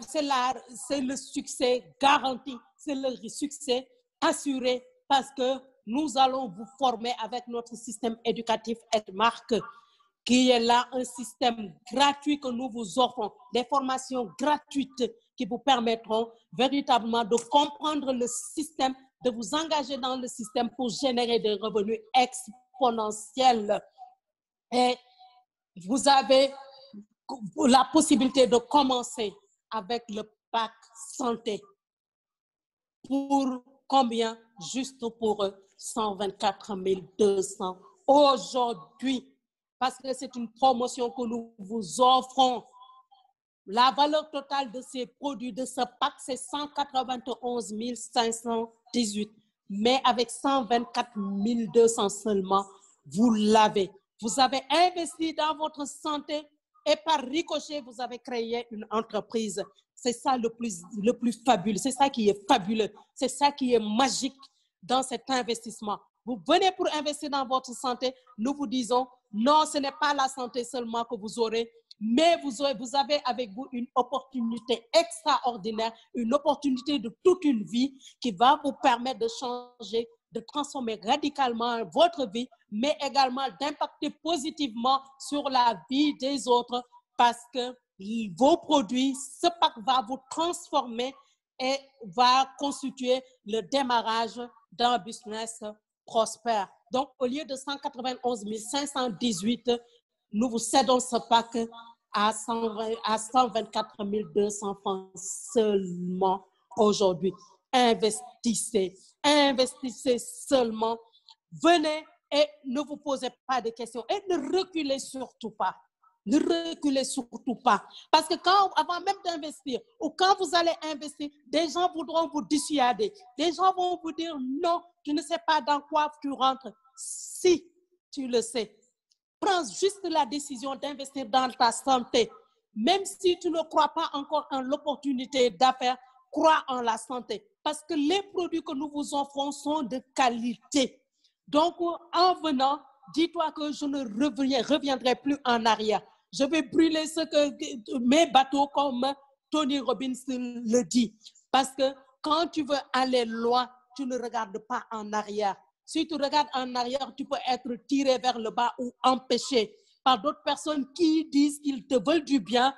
Speaker 1: c'est le succès garanti, c'est le succès assuré, parce que nous allons vous former avec notre système éducatif Edmark, qui est là un système gratuit que nous vous offrons, des formations gratuites qui vous permettront véritablement de comprendre le système, de vous engager dans le système pour générer des revenus exponentiels. Et vous avez la possibilité de commencer avec le pack santé. Pour combien? Juste pour 124 200 aujourd'hui. Parce que c'est une promotion que nous vous offrons. La valeur totale de ces produits, de ce pack, c'est 191 518. Mais avec 124 200 seulement, vous l'avez. Vous avez investi dans votre santé et par ricochet, vous avez créé une entreprise. C'est ça le plus fabuleux. C'est ça qui est fabuleux. C'est ça qui est magique dans cet investissement. Vous venez pour investir dans votre santé. Nous vous disons, non, ce n'est pas la santé seulement que vous aurez, mais vous avez avec vous une opportunité extraordinaire, une opportunité de toute une vie qui va vous permettre de changer, de transformer radicalement votre vie, mais également d'impacter positivement sur la vie des autres, parce que vos produits, ce pack va vous transformer et va constituer le démarrage d'un business prospère. Donc, au lieu de 191 518, nous vous cédons ce pack à 124 200 francs seulement aujourd'hui. Investissez, investissez seulement. Venez et ne vous posez pas de questions et ne reculez surtout pas. Ne reculez surtout pas. Parce que avant même d'investir ou quand vous allez investir, des gens voudront vous dissuader. Des gens vont vous dire non, tu ne sais pas dans quoi tu rentres. Si tu le sais, prends juste la décision d'investir dans ta santé. Même si tu ne crois pas encore en l'opportunité d'affaires, crois en la santé. Parce que les produits que nous vous offrons sont de qualité. Donc, en venant, dis-toi que je ne reviendrai plus en arrière. Je vais brûler mes bateaux comme Tony Robbins le dit. Parce que quand tu veux aller loin, tu ne regardes pas en arrière. Si tu regardes en arrière, tu peux être tiré vers le bas ou empêché par d'autres personnes qui disent qu'ils te veulent du bien,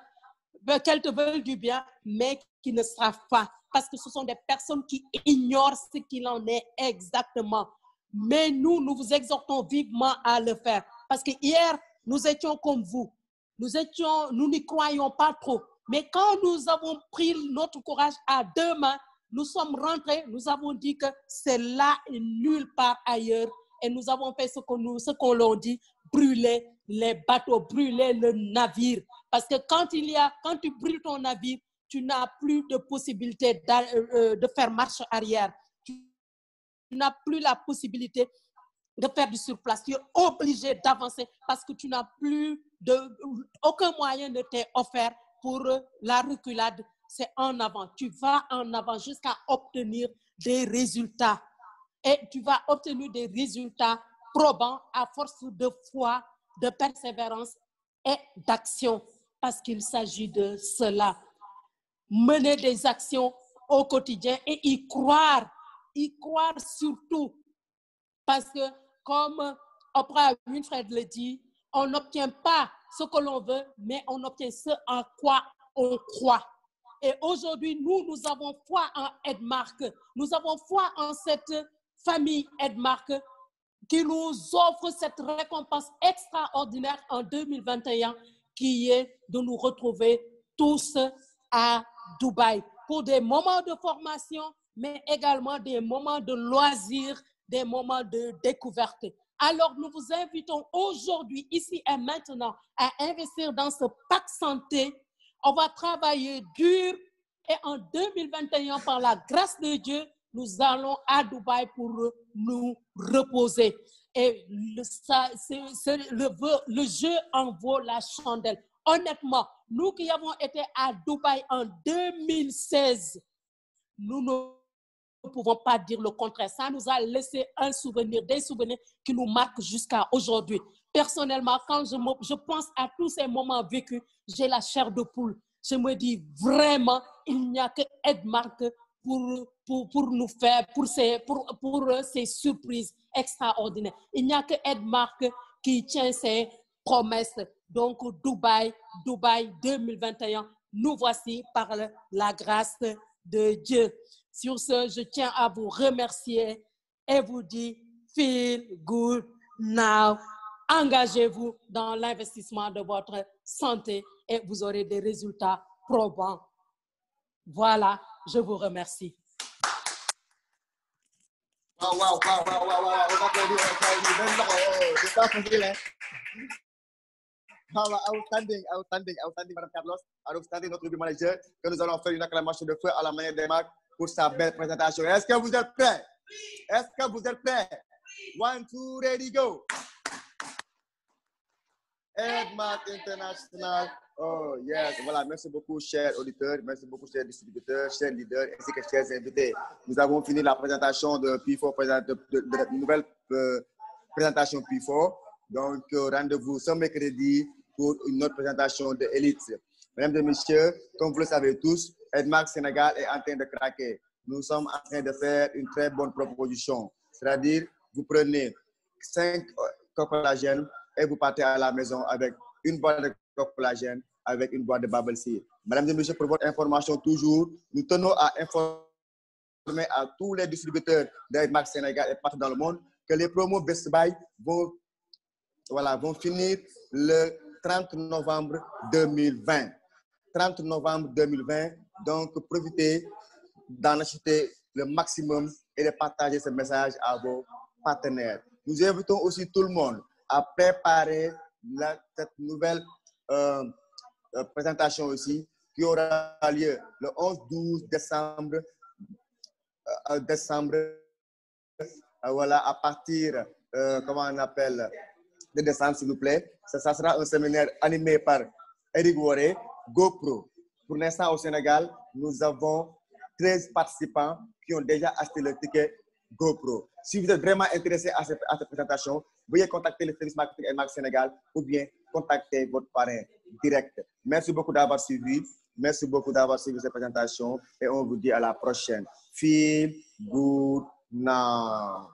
Speaker 1: qu'elles te veulent du bien, mais qui ne savent pas. Parce que ce sont des personnes qui ignorent ce qu'il en est exactement. Mais nous vous exhortons vivement à le faire. Parce que hier, nous étions comme vous. Nous n'y croyons pas trop. Mais quand nous avons pris notre courage à deux mains, nous sommes rentrés, nous avons dit que c'est là et nulle part ailleurs. Et nous avons fait ce qu'on leur dit, brûler les bateaux, brûler le navire. Parce que quand tu brûles ton navire, tu n'as plus de possibilité de faire marche arrière. Tu n'as plus la possibilité de faire du surplace. Tu es obligé d'avancer parce que tu n'as plus aucun moyen ne t'est offert pour la reculade. C'est en avant. Tu vas en avant jusqu'à obtenir des résultats. Et tu vas obtenir des résultats probants à force de foi, de persévérance et d'action. Parce qu'il s'agit de cela. Mener des actions au quotidien et y croire surtout. Parce que, comme Oprah Winfrey le dit, on n'obtient pas ce que l'on veut, mais on obtient ce en quoi on croit. Et aujourd'hui, nous avons foi en Edmark. Nous avons foi en cette famille Edmark qui nous offre cette récompense extraordinaire en 2021 qui est de nous retrouver tous à Dubaï pour des moments de formation, mais également des moments de loisirs, des moments de découverte. Alors, nous vous invitons aujourd'hui, ici et maintenant, à investir dans ce pack santé. On va travailler dur et en 2021, par la grâce de Dieu, nous allons à Dubaï pour nous reposer. Et le jeu en vaut la chandelle. Honnêtement, nous qui avons été à Dubaï en 2016, nous ne pouvons pas dire le contraire. Ça nous a laissé un souvenir, des souvenirs qui nous marquent jusqu'à aujourd'hui. Personnellement, quand je pense à tous ces moments vécus, j'ai la chair de poule. Je me dis vraiment, il n'y a que Edmarc pour nous faire, pour ces surprises extraordinaires. Il n'y a que Edmarc qui tient ses promesses. Donc, Dubaï 2021, nous voici par la grâce de Dieu. Sur ce, je tiens à vous remercier et vous dire, feel good now. Engagez-vous dans l'investissement de votre santé et vous aurez des résultats probants. Voilà, je vous remercie.
Speaker 2: Wow. On va applaudir. C'est pas facile, hein? Outstanding, Madame Carlos. Outstanding, notre rugby manager, que nous allons faire une acclamation de feu à la manière des marques pour sa belle présentation. Est-ce que vous êtes prêts? Est-ce que vous êtes prêts? 1, 2, ready, go! Edmarc International. Oh, yes. Voilà, merci beaucoup, chers auditeurs, merci beaucoup, chers distributeurs, chers leaders, ainsi que chers invités. Nous avons fini la présentation de P4, de la nouvelle présentation P4. Donc, rendez-vous ce mercredi pour une autre présentation de Elite. Mesdames et messieurs, comme vous le savez tous, Edmarc Sénégal est en train de craquer. Nous sommes en train de faire une très bonne proposition. C'est-à-dire, vous prenez 5 collagènes et vous partez à la maison avec une boîte de collagène, avec une boîte de Bubble Sea. Mesdames et messieurs, pour votre information toujours, nous tenons à informer à tous les distributeurs d'Edmarc Sénégal et partout dans le monde que les promos Best Buy vont finir le 30 novembre 2020. 30 novembre 2020, donc profitez d'en acheter le maximum et de partager ce message à vos partenaires. Nous invitons aussi tout le monde à préparer cette nouvelle présentation aussi qui aura lieu le 11-12 décembre. Voilà, à partir, de décembre, s'il vous plaît. Ça sera un séminaire animé par Eric Woré, GoPro. Pour l'instant, au Sénégal, nous avons 13 participants qui ont déjà acheté le ticket GoPro. Si vous êtes vraiment intéressé à cette présentation, veuillez contacter le service marketing Edmarc Sénégal ou bien contacter votre parrain direct. Merci beaucoup d'avoir suivi. Merci beaucoup d'avoir suivi cette présentation et on vous dit à la prochaine. Feel good now.